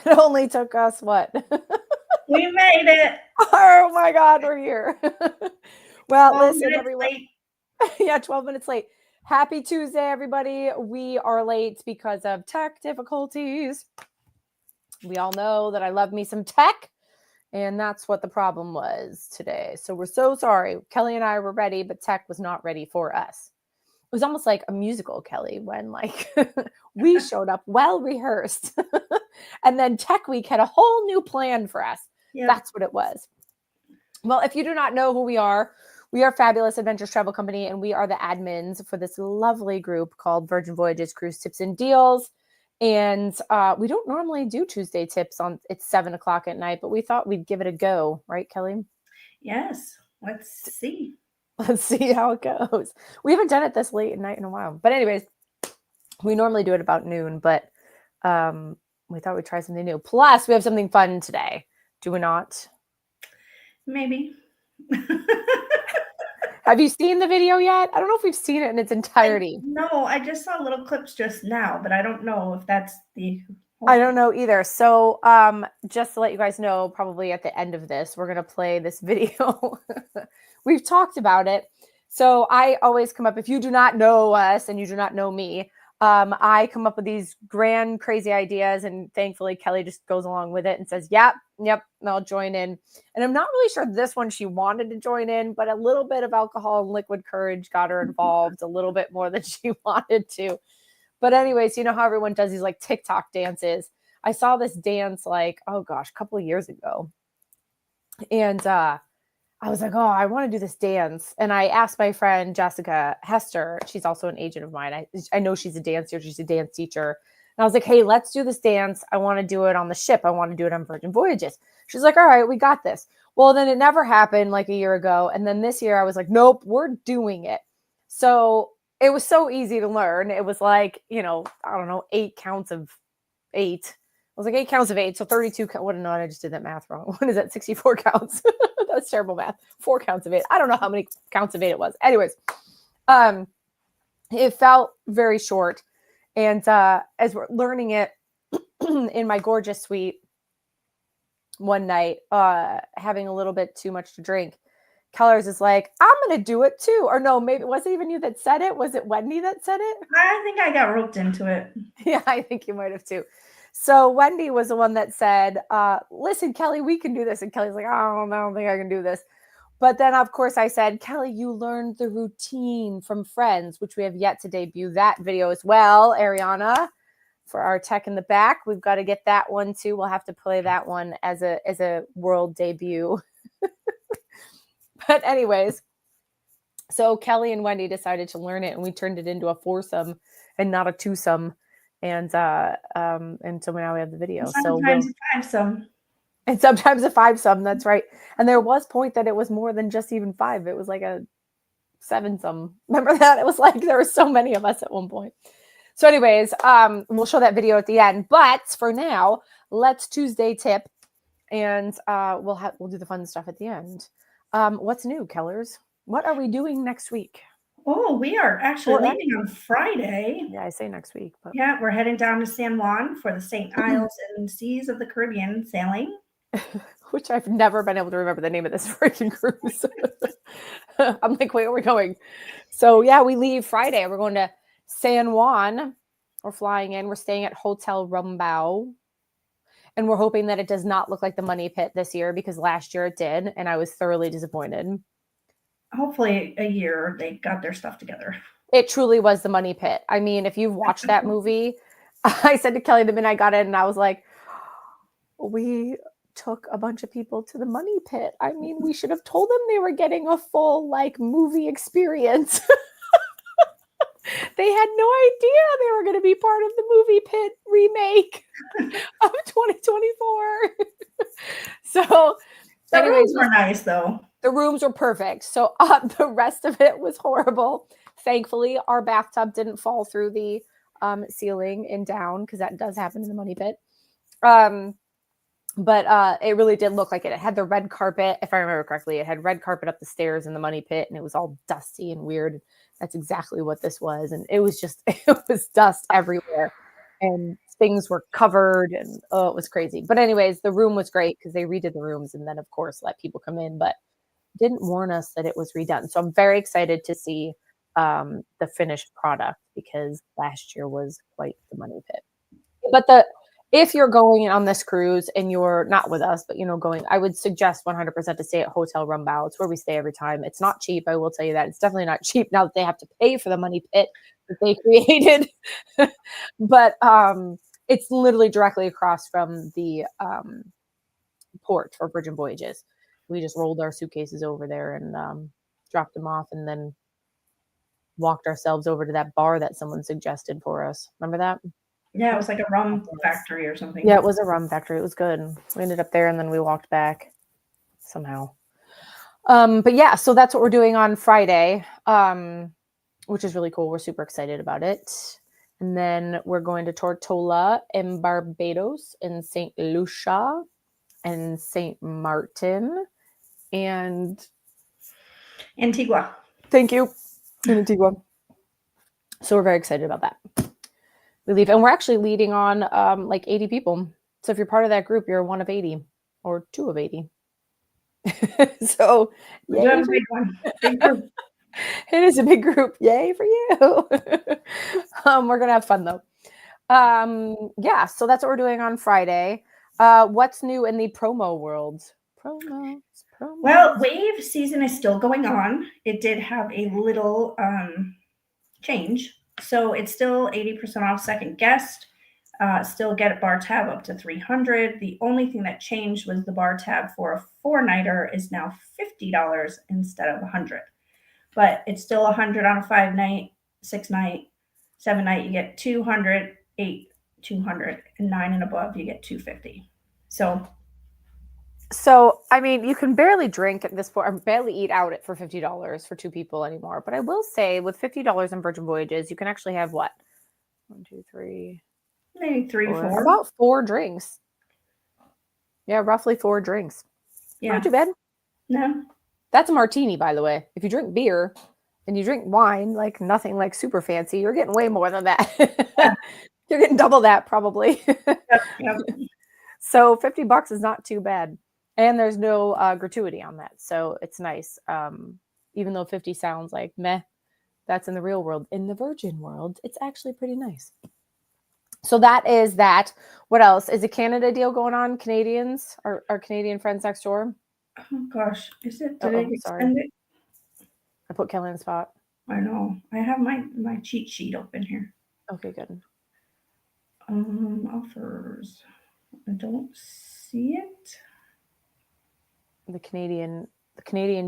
It only took us what? We made it. Oh my God, we're here. Well, 12 listen, minutes everyone. late. Yeah, 12 minutes late. Happy Tuesday, everybody. We are late because of tech difficulties. We all know that I love me some tech, and that's what the problem was today. So we're so sorry. Kelly and I were ready, but tech was not ready for us. It was almost like a musical, Kelly, when like we showed up well rehearsed. And then Tech Week had a whole new plan for us. Yep. That's what it was. Well, if you do not know who we are Fabulous Adventures Travel Company, and we are the admins for this lovely group called Virgin Voyages Cruise Tips and Deals. And we don't normally do Tuesday tips on it's 7:00 at night, but we thought we'd give it a go, right, Kelly? Yes. Let's see. Let's see how it goes. We haven't done it this late at night in a while. But anyways, we normally do it about noon, but we thought we'd try something new. Plus, we have something fun today. Do we not? Maybe. Have you seen the video yet? I don't know if we've seen it in its entirety. No, I just saw little clips just now, but I don't know if that's the I don't know either. So just to let you guys know, probably at the end of this, we're going to play this video. We've talked about it. So I always come up, if you do not know us and you do not know me, I come up with these grand, crazy ideas. And thankfully, Kelly just goes along with it and says, yep, and I'll join in. And I'm not really sure this one she wanted to join in, but a little bit of alcohol and liquid courage got her involved a little bit more than she wanted to. But anyways, you know how everyone does these like TikTok dances. I saw this dance like, oh gosh, a couple of years ago. And I was like, oh, I want to do this dance. And I asked my friend Jessica Hester, she's also an agent of mine. I know she's a dancer, she's a dance teacher. And I was like, hey, let's do this dance. I want to do it on the ship. I want to do it on Virgin Voyages. She's like, all right, we got this. Well, then it never happened like a year ago. And then this year I was like, nope, we're doing it. So it was so easy to learn. It was like, I don't know, 8 counts of 8. It was like 8 counts of 8. So 32. What? No, I just did that math wrong. What is that? 64 counts. That's terrible math. 4 counts of 8. I don't know how many counts of 8 it was. Anyways, it felt very short. And as we're learning it in my gorgeous suite one night, having a little bit too much to drink, Kellers is like, I'm going to do it too. Or no, maybe it wasn't even you that said it. Was it Wendy that said it? I think I got roped into it. Yeah, I think you might have too. So Wendy was the one that said, listen, Kelly, we can do this. And Kelly's like, I don't think I can do this. But then, of course, I said, Kelly, you learned the routine from Friends, which we have yet to debut that video as well, Ariana, for our tech in the back. We've got to get that one too. We'll have to play that one as a world debut. But anyways, so Kelly and Wendy decided to learn it, and we turned it into a foursome and not a twosome. And so now we have the video. Sometimes a fivesome. And sometimes a fivesome, that's right. And there was point that it was more than just even 5. It was like a 7-some. Remember that? It was like there were so many of us at one point. So anyways, we'll show that video at the end. But for now, let's Tuesday tip, and we'll do the fun stuff at the end. What's new, Kellers? What are we doing next week? Oh, we are actually leaving on Friday. Yeah, I say next week. But... yeah, we're heading down to San Juan for the St. Isles and Seas of the Caribbean sailing. Which I've never been able to remember the name of this freaking cruise. I'm like, where are we going? So yeah, we leave Friday. We're going to San Juan. We're flying in. We're staying at Hotel Rumbau. And we're hoping that it does not look like the Money Pit this year, because last year it did, and I was thoroughly disappointed. Hopefully a year they got their stuff together. It truly was the Money Pit. I mean, if you've watched that movie, I said to Kelly the minute I got in, and I was like, we took a bunch of people to the Money Pit. I mean, we should have told them they were getting a full movie experience. They had no idea they were going to be part of the Movie Pit remake of 2024. So the rooms were nice, though. The rooms were perfect. So the rest of it was horrible. Thankfully, our bathtub didn't fall through the ceiling and down, because that does happen in the Money Pit. But it really did look like it. It had the red carpet, if I remember correctly. It had red carpet up the stairs in the Money Pit, and it was all dusty and weird. That's exactly what this was. And it was just, it was dust everywhere. And things were covered and it was crazy. But anyways, the room was great because they redid the rooms and then of course let people come in, but didn't warn us that it was redone. So I'm very excited to see the finished product because last year was quite the money pit. But if you're going on this cruise and you're not with us, but going, I would suggest 100% to stay at Hotel Rumbau. It's where we stay every time. It's not cheap. I will tell you that. It's definitely not cheap now that they have to pay for the money pit that they created. But it's literally directly across from the port for Virgin Voyages. We just rolled our suitcases over there and dropped them off and then walked ourselves over to that bar that someone suggested for us. Remember that? Yeah, it was like a rum factory or something. Yeah, it was a rum factory. It was good. We ended up there and then we walked back somehow. But yeah, so that's what we're doing on Friday, which is really cool. We're super excited about it. And then we're going to Tortola in Barbados and St. Lucia and St. Martin and Antigua. Thank you. In Antigua. So we're very excited about that. We leave, and we're actually leading on like 80 people. So if you're part of that group, you're one of 80 or two of 80. So we have a big one. Big group. It is a big group. Yay for you. We're gonna have fun though. Yeah, so that's what we're doing on Friday. What's new in the promo world? Promos. Well, Wave season is still going on. It did have a little change. So it's still 80% off second guest. Still get bar tab up to 300. The only thing that changed was the bar tab for a 4-nighter is now $50 instead of 100. But it's still 100 on a 5-night, 6-night, 7-night. You get 200, 8, 200, and 9 and above you get 250. So, I mean, you can barely drink at this point, or barely eat out for $50 for 2 people anymore. But I will say, with $50 in Virgin Voyages, you can actually have what? 1, 2, 3, maybe 3, 4. About 4 drinks. Yeah, roughly 4 drinks. Yeah. Not too bad. No. That's a martini, by the way. If you drink beer and you drink wine, like nothing like super fancy, you're getting way more than that. Yeah. You're getting double that probably. Yep. So $50 is not too bad. And there's no gratuity on that. So it's nice. Even though 50 sounds like meh, that's in the real world. In the Virgin world, it's actually pretty nice. So that is that. What else? Is a Canada deal going on? Canadians? Our Canadian friends next door? Oh gosh. Is it? Did it extend it? I put Kelly on the spot. I know. I have my cheat sheet open here. Okay, good. Offers. I don't see it. The Canadian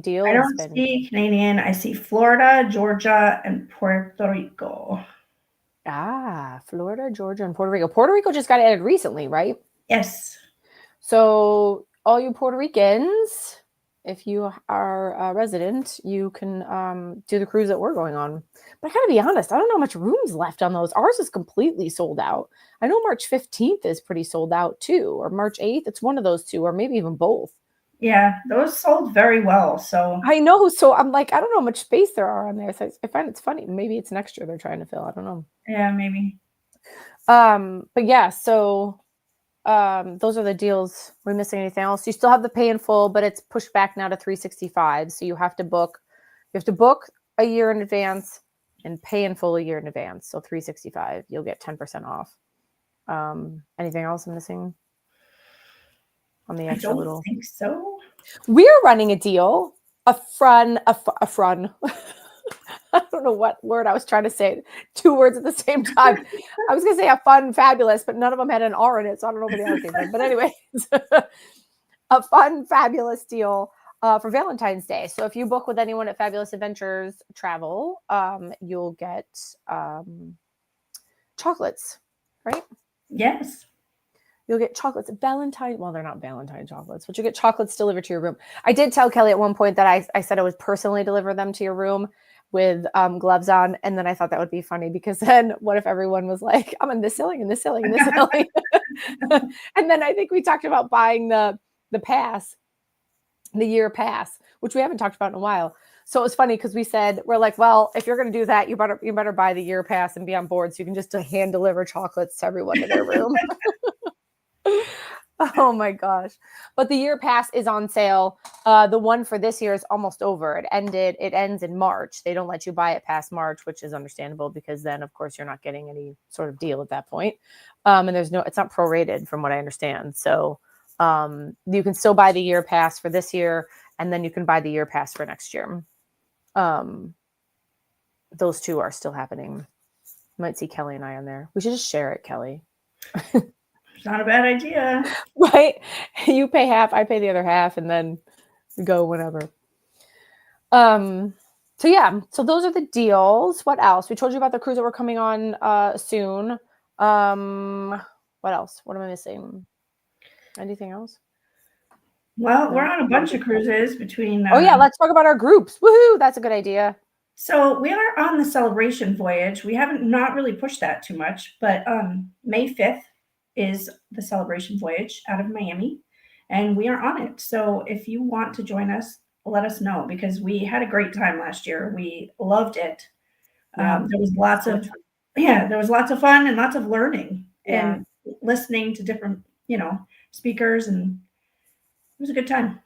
deal. I don't see Canadian. I see Florida, Georgia, and Puerto Rico. Florida, Georgia, and Puerto Rico. Puerto Rico just got added recently, right? Yes. So all you Puerto Ricans, if you are a resident, you can do the cruise that we're going on. But I gotta be honest, I don't know how much room's left on those. Ours is completely sold out. I know March 15th is pretty sold out too, or March 8th. It's one of those two, or maybe even both. Yeah, those sold very well. So I know. So I'm like, I don't know how much space there are on there. So I find it's funny. Maybe it's next year they're trying to fill. I don't know. Yeah, maybe. But yeah, so those are the deals. Are we missing anything else? You still have the pay in full, but it's pushed back now to $365. So you have to book a year in advance and pay in full a year in advance. So $365, you'll get 10% off. Anything else I'm missing on the extra little? I don't think so. We're running a deal. A frun. I don't know what word I was trying to say. 2 words at the same time. I was going to say a fun, fabulous, but none of them had an R in it. So I don't know where the other came from. But anyway, a fun, fabulous deal for Valentine's Day. So if you book with anyone at Fabulous Adventures Travel, you'll get chocolates, right? Yes. You'll get chocolates. Well, they're not Valentine chocolates, but you get chocolates delivered to your room. I did tell Kelly at one point that I said I would personally deliver them to your room with gloves on. And then I thought that would be funny because then what if everyone was like, I'm in this ceiling and this ceiling and this ceiling. And then I think we talked about buying the pass, the year pass, which we haven't talked about in a while. So it was funny because we're like, well, if you're going to do that, you better buy the year pass and be on board so you can just hand deliver chocolates to everyone in their room. Oh my gosh. But the year pass is on sale. The one for this year is almost over. It ends in March. They don't let you buy it past March, which is understandable because then of course you're not getting any sort of deal at that point. And it's not prorated from what I understand. So you can still buy the year pass for this year, and then you can buy the year pass for next year. Those two are still happening. You might see Kelly and I on there. We should just share it, Kelly. It's not a bad idea. Right? You pay half, I pay the other half, and then we go whenever. So yeah, so those are the deals. What else? We told you about the cruise that we're coming on soon. What else? What am I missing? Anything else? Well, we're on a bunch of cruises between. Oh yeah, let's talk about our groups. Woohoo! That's a good idea. So we are on the Celebration voyage. We haven't not really pushed that too much, but May 5th is the Celebration voyage out of Miami, and we are on it. So if you want to join us, let us know, because we had a great time last year. We loved it. There was lots of fun and lots of learning and listening to different, speakers, and it was a good time.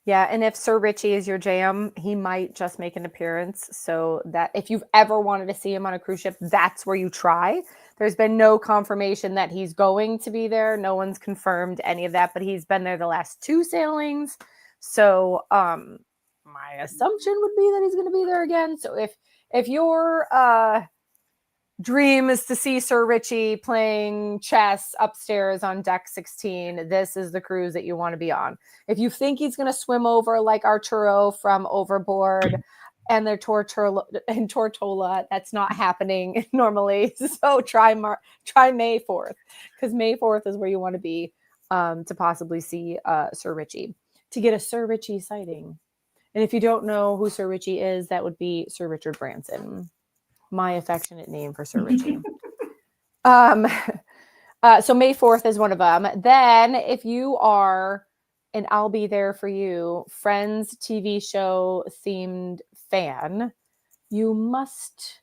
Yeah, and if Sir Richie is your jam, he might just make an appearance. So that if you've ever wanted to see him on a cruise ship, that's where you try. There's been no confirmation that he's going to be there. No one's confirmed any of that, but he's been there the last 2 sailings. So my assumption would be that he's going to be there again. So if your dream is to see Sir Richie playing chess upstairs on deck 16, this is the cruise that you want to be on. If you think he's going to swim over like Arturo from Overboard and their Tortola, that's not happening normally. So try May 4th, because May 4th is where you want to be to possibly see Sir Richie, to get a Sir Richie sighting. And if you don't know who Sir Richie is, that would be Sir Richard Branson, my affectionate name for Sir Richie. So May 4th is one of them. Then if you are, and I'll be there for you, Friends TV show themed fan, you must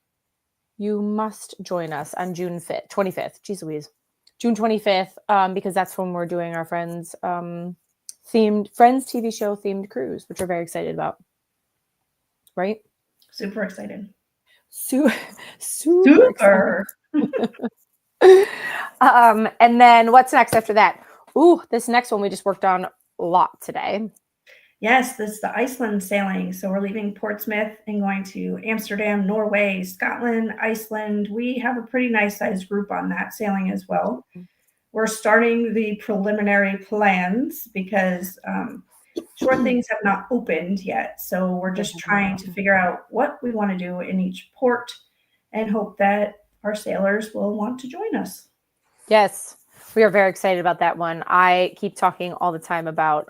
join us on June 25th. Jeez Louise. June 25th, because that's when we're doing our Friends TV show themed cruise, which we're very excited about. Right? Super excited. Super. And then what's next after that? Ooh, this next one we just worked on a lot today. Yes, this is the Iceland sailing. So we're leaving Portsmouth and going to Amsterdam, Norway, Scotland, Iceland. We have a pretty nice sized group on that sailing as well. We're starting the preliminary plans because shore things have not opened yet. So we're just trying to figure out what we want to do in each port and hope that our sailors will want to join us. Yes, we are very excited about that one. I keep talking all the time about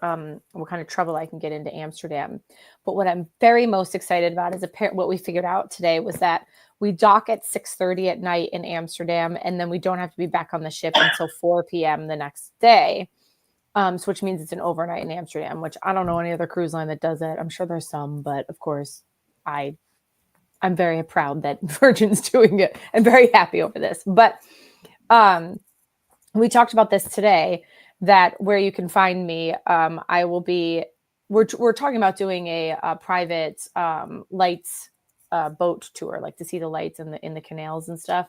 what kind of trouble I can get into Amsterdam. But what I'm very most excited about is what we figured out today was that we dock at 6:30 at night in Amsterdam, and then we don't have to be back on the ship until 4 p.m. the next day. So which means it's an overnight in Amsterdam, which I don't know any other cruise line that does it. I'm sure there's some, but of course I'm very proud that Virgin's doing it. I'm very happy over this. But we talked about this today, that where you can find me, I will be, we're talking about doing a private lights boat tour, like to see the lights in the canals and stuff.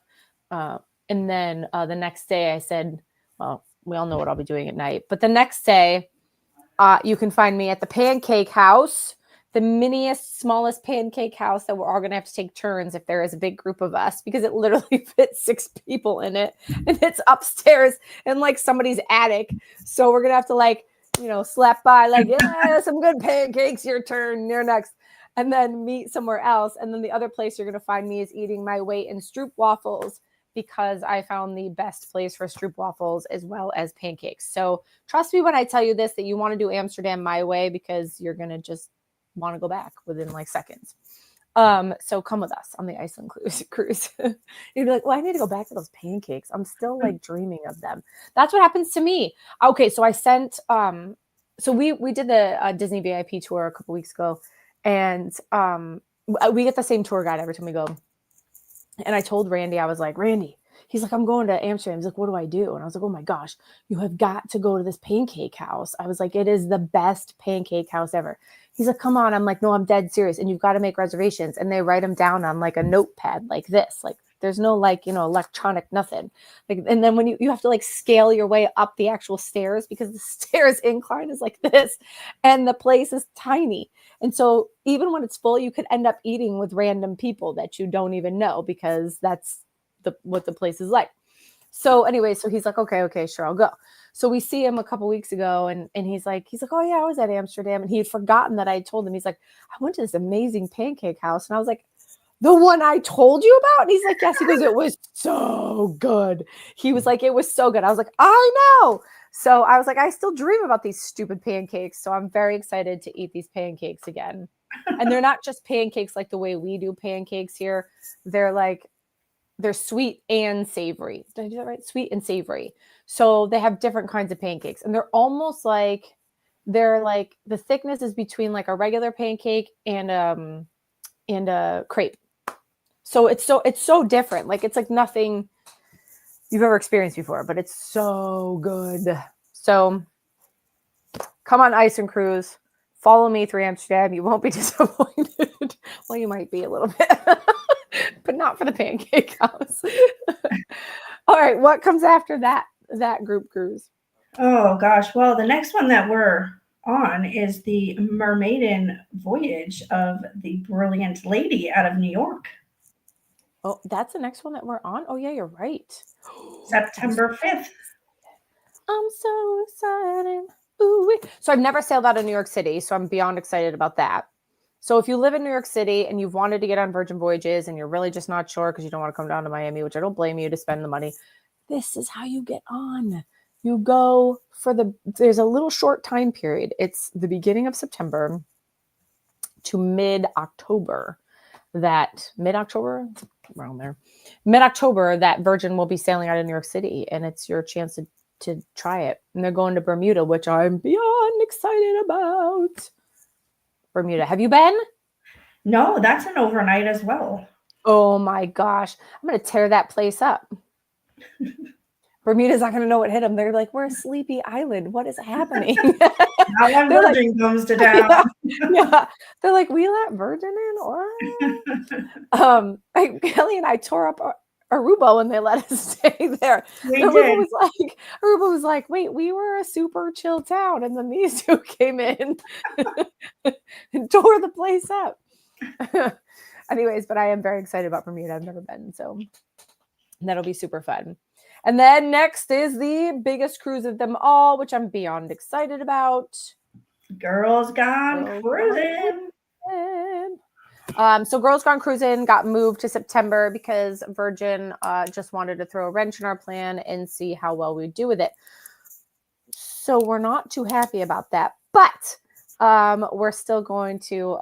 And then the next day I said, well, we all know what I'll be doing at night. But the next day, you can find me at the Pancake House, the miniest, smallest pancake house that we're all going to have to take turns if there is a big group of us, because it literally fits 6 people in it. And it's upstairs in like somebody's attic. So we're going to have to slap by like, yeah, some good pancakes, your turn, you're next. And then meet somewhere else. And then the other place you're going to find me is eating my weight in stroopwafels, because I found the best place for stroopwafels as well as pancakes. So trust me when I tell you this, that you want to do Amsterdam my way, because you're going to just want to go back within like seconds. So come with us on the Iceland cruise. You'd be like, well, I need to go back to those pancakes. I'm still like dreaming of them. That's what happens to me. Okay. So I sent, so we did the Disney VIP tour a couple weeks ago, And we get the same tour guide every time we go. And I told Randy, I was like, Randy, he's like, I'm going to Amsterdam. He's like, what do I do? And I was like, oh my gosh, you have got to go to this pancake house. I was like, it is the best pancake house ever. He's like, come on. I'm like, no, I'm dead serious. And you've got to make reservations. And they write them down on like a notepad like this. Like there's no like, electronic nothing. Like, and then when you have to like scale your way up the actual stairs because the stairs incline is like this and the place is tiny. And so even when it's full, you could end up eating with random people that you don't even know because that's what the place is like. So anyway, so he's like, okay, sure, I'll go. So we see him a couple weeks ago and he's like, oh yeah, I was at Amsterdam. And he had forgotten that I told him. He's like, I went to this amazing pancake house. And I was like, the one I told you about? And he's like, yes. He goes, it was so good. He was like, it was so good. I was like, I know. So I was like, I still dream about these stupid pancakes. So I'm very excited to eat these pancakes again. And they're not just pancakes like the way we do pancakes here. They're sweet and savory. Did I do that right? Sweet and savory. So they have different kinds of pancakes. And they're almost like, the thickness is between like a regular pancake and a crepe. So it's so different. Like it's like nothing you've ever experienced before, but it's so good. So come on Ice and Cruise. Follow me through Amsterdam. You won't be disappointed. Well, you might be a little bit, but not for the pancake house. All right. What comes after that group cruise? Oh gosh. Well, the next one that we're on is the Mermaiden voyage of the Brilliant Lady out of New York. Oh, that's the next one that we're on? Oh yeah, you're right. September 5th. I'm so excited. Ooh. So I've never sailed out of New York City, so I'm beyond excited about that. So if you live in New York City and you've wanted to get on Virgin Voyages and you're really just not sure because you don't want to come down to Miami, which I don't blame you to spend the money, this is how you get on. You go there's a little short time period. It's the beginning of September to mid-October. Mid-October that Virgin will be sailing out of New York City, and it's your chance to try it. And they're going to Bermuda, which I'm beyond excited about. Bermuda. Have you been? No, that's an overnight as well. Oh my gosh. I'm going to tear that place up. Bermuda's not going to know what hit them. They're like, we're a sleepy island. What is happening? Not when Virgin comes to town. Yeah. They're like, we let Virgin in? What? Kelly and I tore up Aruba when they let us stay there. Aruba was like, wait, we were a super chill town. And then these two came in and tore the place up. Anyways, but I am very excited about Bermuda. I've never been. So that'll be super fun. And then next is the biggest cruise of them all, which I'm beyond excited about. Girls Gone Cruising. So Girls Gone Cruising got moved to September because Virgin just wanted to throw a wrench in our plan and see how well we do with it. So we're not too happy about that, but we're still going to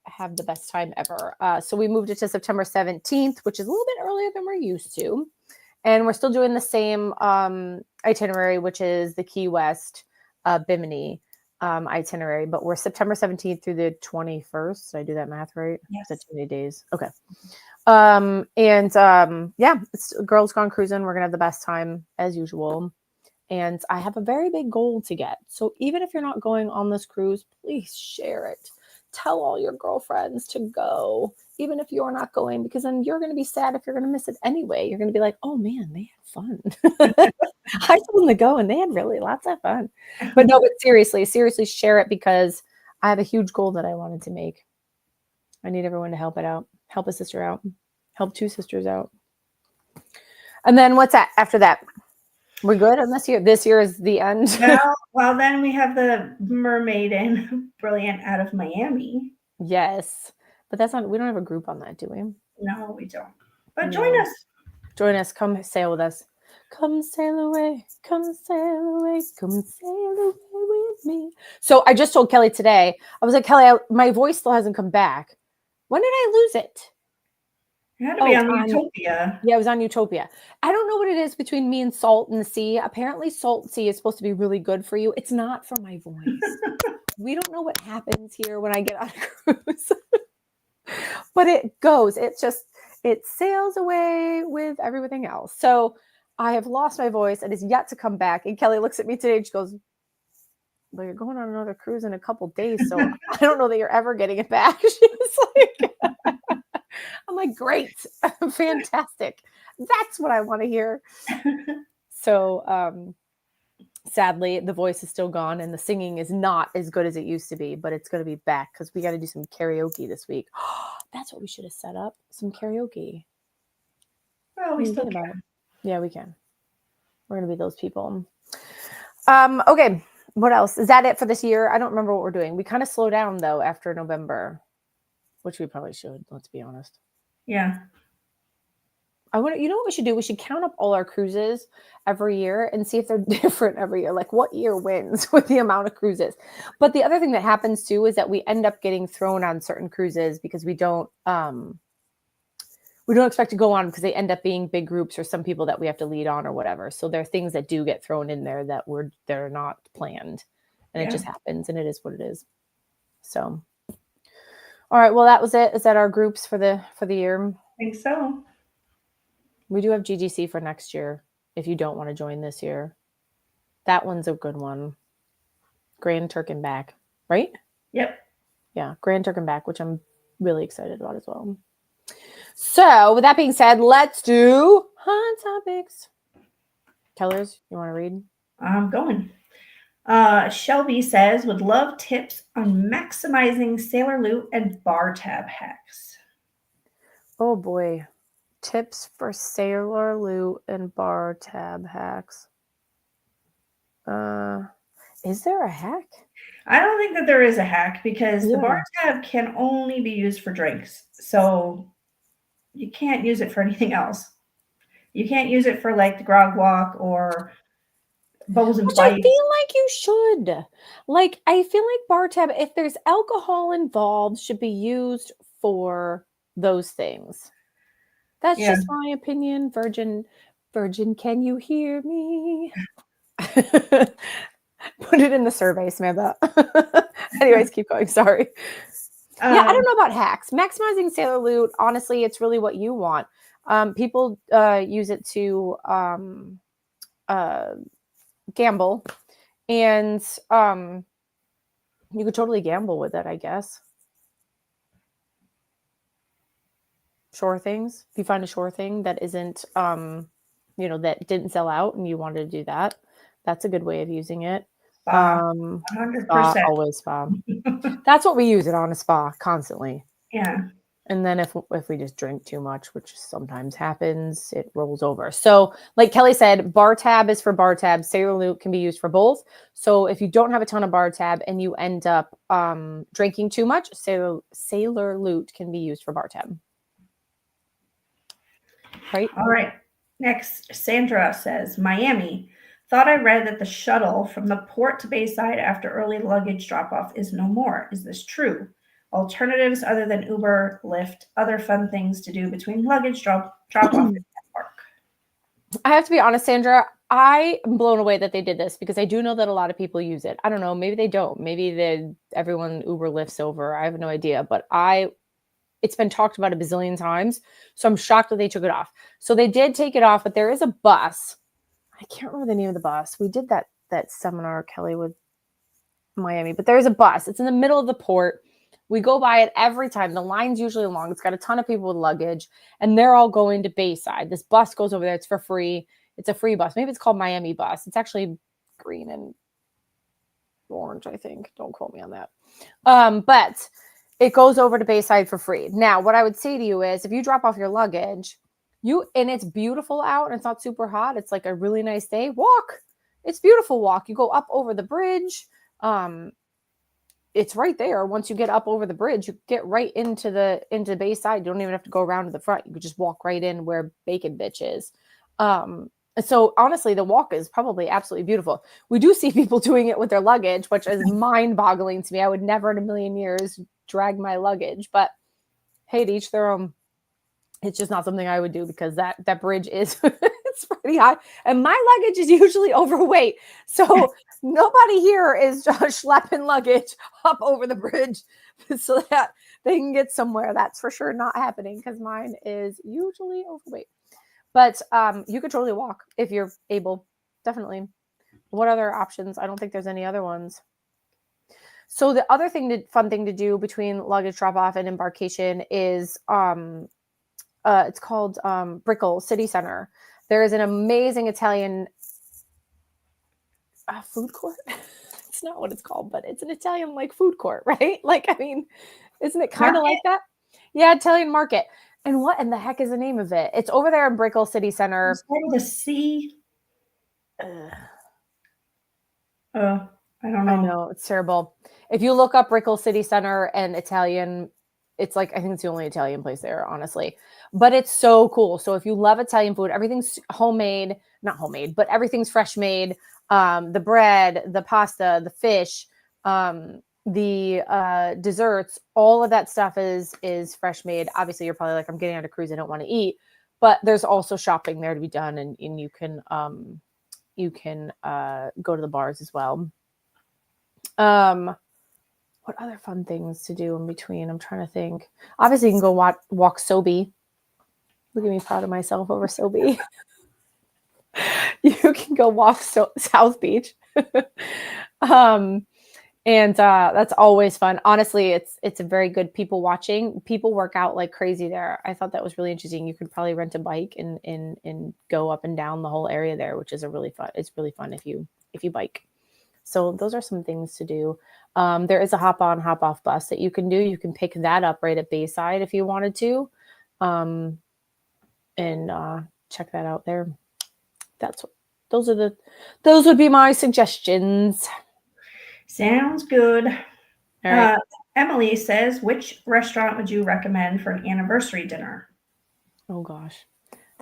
have the best time ever. So we moved it to September 17th, which is a little bit earlier than we're used to. And we're still doing the same itinerary, which is the Key West Bimini itinerary, but we're September 17th through the 21st. Did I do that math right? Yes. That's too many days. Okay. Yeah, it's Girls Gone Cruising. We're going to have the best time as usual. And I have a very big goal to get. So even if you're not going on this cruise, please share it. Tell all your girlfriends to go, even if you're not going, because then you're going to be sad if you're going to miss it anyway. You're going to be like, oh man, they had fun. I told them to go and they had really lots of fun. But no, but seriously share it because I have a huge goal that I wanted to make. I need everyone to help it out, help a sister out, help two sisters out. And then what's that after that? We're good on this year. This year is the end. Well, then we have the Mermaiden Brilliant out of Miami. Yes. But we don't have a group on that, do we? No, we don't. But join us. Join us. Come sail with us. Come sail away. Come sail away. Come sail away with me. So I just told Kelly today, I was like, Kelly, my voice still hasn't come back. When did I lose it? It had to Oh, be it's on on, Utopia. yeah, it was on Utopia. I don't know what it is between me and salt in the sea. Apparently, salt sea is supposed to be really good for you. It's not for my voice. We don't know what happens here when I get on a cruise, but it goes. It sails away with everything else. So I have lost my voice and is yet to come back. And Kelly looks at me today and she goes, "Well, you're going on another cruise in a couple days, so I don't know that you're ever getting it back." She was like, I'm like, "Great, fantastic. That's what I want to hear." So, sadly, the voice is still gone and the singing is not as good as it used to be, but it's going to be back because we got to do some karaoke this week. That's what we should have set up, some karaoke. Well, we still About it. can. Yeah, we can. We're going to be those people. Okay. What else? Is that it for this year? I don't remember what we're doing. We kind of slow down though after November, which we probably should, let's be honest. Yeah. You know what we should do? We should count up all our cruises every year and see if they're different every year. Like what year wins with the amount of cruises. But the other thing that happens too is that we end up getting thrown on certain cruises because we don't expect to go on because they end up being big groups or some people that we have to lead on or whatever. So there are things that do get thrown in there that they're not planned, and it just happens, and it is what it is. So, all right. Well, that was it. Is that our groups for the year? I think so. We do have GGC for next year. If you don't want to join this year, that one's a good one. Grand Turk and back, right? Yep. Yeah, Grand Turk and back, which I'm really excited about as well. So, with that being said, let's do hot topics. Kellers, you want to read? I'm going. Shelby says, would love tips on maximizing sailor loot and bar tab hacks. Oh boy. Tips for sailor loot and bar tab hacks. Is there a hack? I don't think that there is a hack because the bar tab can only be used for drinks. So you can't use it for anything else. You can't use it for like the grog walk or bows and Which bites. I feel like you should. Like, I feel like bar tab, if there's alcohol involved, should be used for those things. That's just my opinion. Virgin, can you hear me? Put it in the survey, Samantha. Anyways, keep going. Sorry. Yeah, I don't know about hacks. Maximizing sailor loot, honestly, it's really what you want. People use it to gamble, and you could totally gamble with it, I guess. Shore things. If you find a shore thing that isn't, that didn't sell out and you wanted to do that, that's a good way of using it. Spa, 100%. Spa, always spa. That's what we use it on, a spa constantly. Yeah. And then if we just drink too much, which sometimes happens, it rolls over. So like Kelly said, bar tab is for bar tab. Sailor loot can be used for both. So if you don't have a ton of bar tab and you end up drinking too much, sailor loot can be used for bar tab. Right? All right. Next, Sandra says, Miami. Thought I read that the shuttle from the port to Bayside after early luggage drop-off is no more. Is this true? Alternatives other than Uber, Lyft, other fun things to do between luggage drop-off and park. I have to be honest, Sandra, I am blown away that they did this because I do know that a lot of people use it. I don't know. Maybe they don't. Maybe everyone Uber Lyfts over. I have no idea. But it's been talked about a bazillion times. So I'm shocked that they took it off. So they did take it off, but there is a bus. I can't remember the name of the bus. We did that seminar, Kelly, with Miami, but there's a bus. It's in the middle of the port. We go by it every time. The line's usually long. It's got a ton of people with luggage, and they're all going to Bayside. This bus goes over there. It's for free. It's a free bus. Maybe it's called Miami Bus. It's actually green and orange, I think. Don't quote me on that. But it goes over to Bayside for free. Now, what I would say to you is if you drop off your luggage, and it's beautiful out and it's not super hot, it's like a really nice day, walk. It's beautiful walk. You go up over the bridge. It's right there. Once you get up over the bridge, you get right into Bayside. You don't even have to go around to the front. You could just walk right in where Bacon Bitch is. So honestly, the walk is probably absolutely beautiful. We do see people doing it with their luggage, which is mind-boggling to me. I would never in a million years drag my luggage, but hey, to each their own. It's just not something I would do because that bridge is it's pretty high, and my luggage is usually overweight. So nobody here is just schlepping luggage up over the bridge so that they can get somewhere. That's for sure not happening because mine is usually overweight. But you could totally walk if you're able. Definitely. What other options? I don't think there's any other ones. So the other fun thing to do between luggage drop off and embarkation is it's called Brickell City Center. There is an amazing Italian food court. It's not what it's called, but it's an Italian like food court, right? Like, I mean, isn't it kind of like that? Yeah, Italian market. And what in the heck is the name of it? It's over there in Brickell City Center. The C. I don't know. I know, it's terrible. If you look up Brickell City Center and Italian, it's like, I think it's the only Italian place there, honestly. But it's so cool. So if you love Italian food, everything's homemade, not homemade, but everything's fresh made. The bread, the pasta, the fish, the desserts, all of that stuff is fresh made. Obviously, you're probably like, I'm getting on a cruise, I don't want to eat. But there's also shopping there to be done, and you can go to the bars as well. What other fun things to do in between? I'm trying to think. Obviously, you can go walk Sobe. Look at me, proud of myself over Sobe. You can go walk South Beach. And that's always fun. Honestly, it's a very good people watching. People work out like crazy there. I thought that was really interesting. You could probably rent a bike and go up and down the whole area there, which is it's really fun if you bike. So those are some things to do. There is a hop on, hop off bus that you can do. You can pick that up right at Bayside if you wanted to. And check that out there. Those would be my suggestions. Sounds good. All right. Emily says, which restaurant would you recommend for an anniversary dinner? Oh gosh,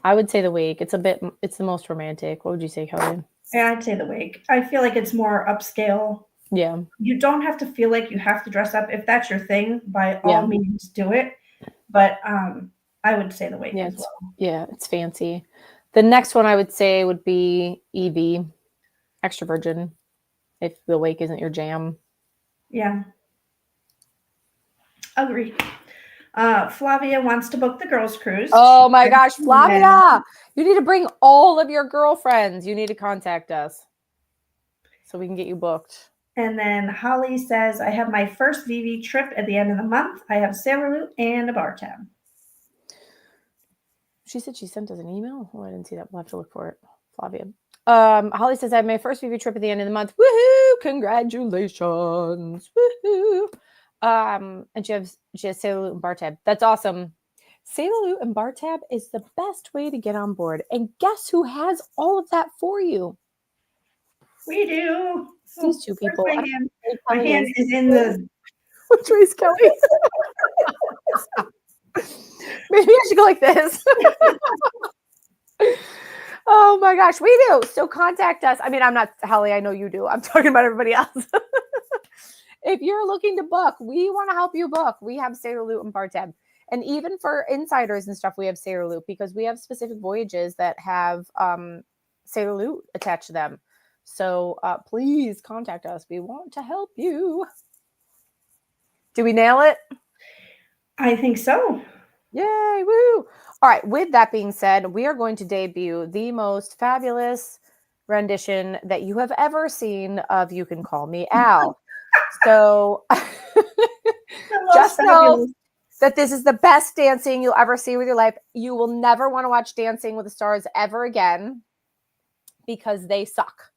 I would say the Wake. It's the most romantic. What would you say, Kelly? Yeah, I'd say the Wake. I feel like it's more upscale. Yeah. You don't have to feel like you have to dress up. If that's your thing, by all means do it. But I would say the Wake as well. Yeah, it's fancy. The next one I would say would be EB, Extra Virgin, if the Wake isn't your jam. Yeah. Agreed. Flavia wants to book the girls' cruise. Oh my gosh, Flavia! You need to bring all of your girlfriends. You need to contact us so we can get you booked. And then Holly says, I have my first VV trip at the end of the month. I have Sailor Loop and a bar tab. She said she sent us an email. Oh, I didn't see that. We'll have to look for it. Flavia. Holly says, I have my first VV trip at the end of the month. Woohoo! Congratulations. Woohoo! And she has Sailor Loot and bar tab. That's awesome. Sailor Loot and bar tab is the best way to get on board. And guess who has all of that for you? We do. These two people. My hand is in the... Which way is Kelly? Maybe I should go like this. Oh my gosh, we do. So contact us. I mean, I'm not Holly. I know you do. I'm talking about everybody else. If you're looking to book, we want to help you book. We have Sailor Loot and bar tab. And even for insiders and stuff, we have Sailor Loot because we have specific voyages that have Sailor Loot attached to them. So please contact us. We want to help you. Do we nail it? I think so. Yay, woo. All right, with that being said, we are going to debut the most fabulous rendition that you have ever seen of You Can Call Me Al. So just know that this is the best dancing you'll ever see with your life. You will never want to watch Dancing with the Stars ever again because they suck.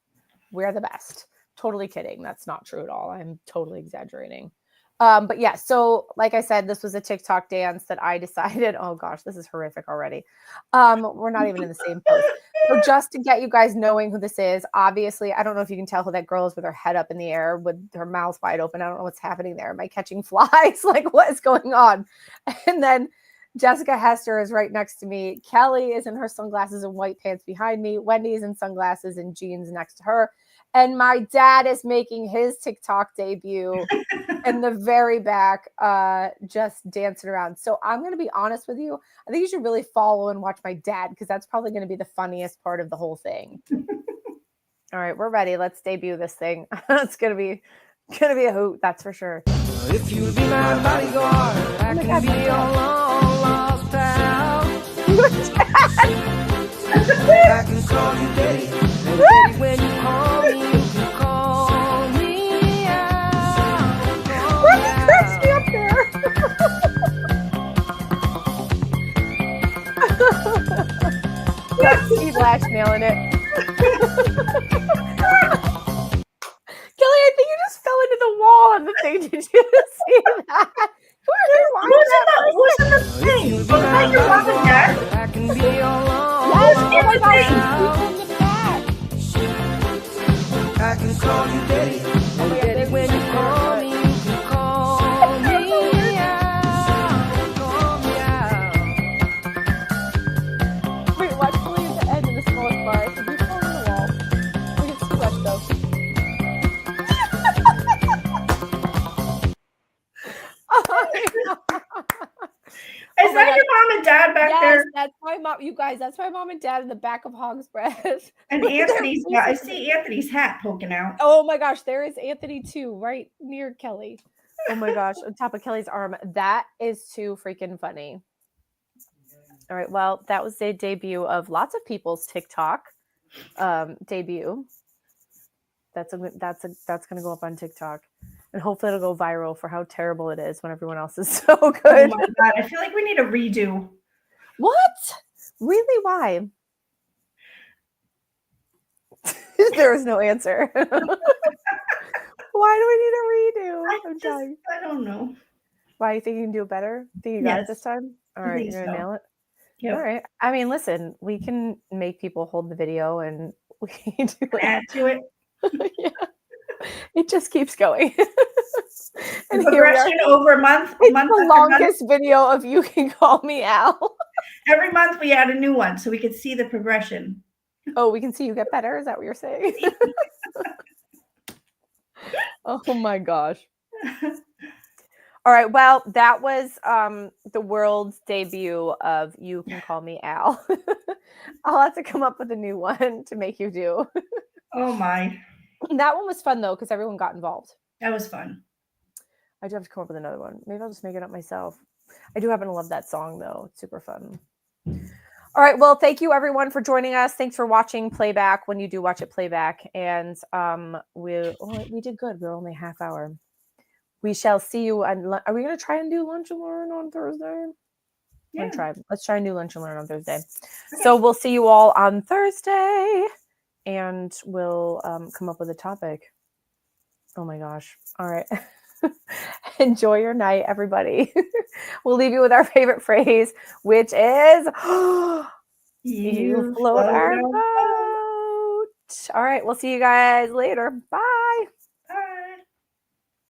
We're the best. Totally kidding. That's not true at all. I'm totally exaggerating. But yeah, so like I said, this was a TikTok dance that I decided, oh gosh, this is horrific already. We're not even in the same place. So just to get you guys knowing who this is, obviously, I don't know if you can tell who that girl is with her head up in the air with her mouth wide open. I don't know what's happening there. Am I catching flies? Like, what is going on? And then Jessica Hester is right next to me. Kelly is in her sunglasses and white pants behind me. Wendy is in sunglasses and jeans next to her. And my dad is making his TikTok debut in the very back, just dancing around. So I'm going to be honest with you. I think you should really follow and watch my dad because that's probably going to be the funniest part of the whole thing. All right, we're ready. Let's debut this thing. It's going to be a hoot, that's for sure. If you'll be my bodyguard, I can be your long lost pal. I can call you daddy, and daddy, when you call me, you can call me out. Why did Chris be up there? That's Steve Lash nailing it. Kelly, I think you just fell into the wall on the thing. Did you see that? Wasn't the thing? Wasn't that your mom and dad? I can be your long Yes, lost oh my gosh, pal. he's in the back. I can call you daddy, and daddy, when you call me, you can call me out. Call me out. Wait, watch Kelly at the end in the smallest bar. So you fall in the wall. Look at Steve Lash though. Is that your mom and dad back Yes, there? that's my mom. You guys, that's my mom and dad in the back of Hog's Breath. And Anthony's I see Anthony's hat poking out. Oh my gosh, there is Anthony too, right near Kelly. Oh my gosh, on top of Kelly's arm. That is too freaking funny. All right, well, that was the debut of lots of people's TikTok debut. That's gonna go up on TikTok. And hopefully it'll go viral for how terrible it is when everyone else is so Oh good. my god, I feel like we need a redo. What? Really? Why? There is no answer. Why do we need a redo? I'm dying. I don't know. Why, you think you can do it better? Think you got it Yes, this time? All I right, think you're gonna so. nail it. Yep. All right. I mean, listen, we can make people hold the video and we can do it. Add to it. Yeah. It just keeps going. And The here we are. progression over a month. It's month the after month. longest video of You Can Call Me Al. Every month we add a new one so we could see the progression. Oh, we can see you get better. Is that what you're saying? Oh my gosh. All right. Well, that was the world's debut of You Can Call Me Al. I'll have to come up with a new one to make you do. Oh my. That one was fun though, because everyone got involved. That was fun. I do have to come up with another one. Maybe I'll just make it up myself. I do happen to love that song though. It's super fun. All right. Well, thank you everyone for joining us. Thanks for watching playback when you do watch it playback. And we did good. We're only a half hour. We shall see you on are we gonna try and do lunch and learn on Thursday? Yeah. Let's try and do lunch and learn on Thursday. So we'll see you all on Thursday and we'll come up with a topic. Oh my gosh. All right. Enjoy your night, everybody. We'll leave you with our favorite phrase, which is you float our boat. All right. We'll see you guys later. Bye.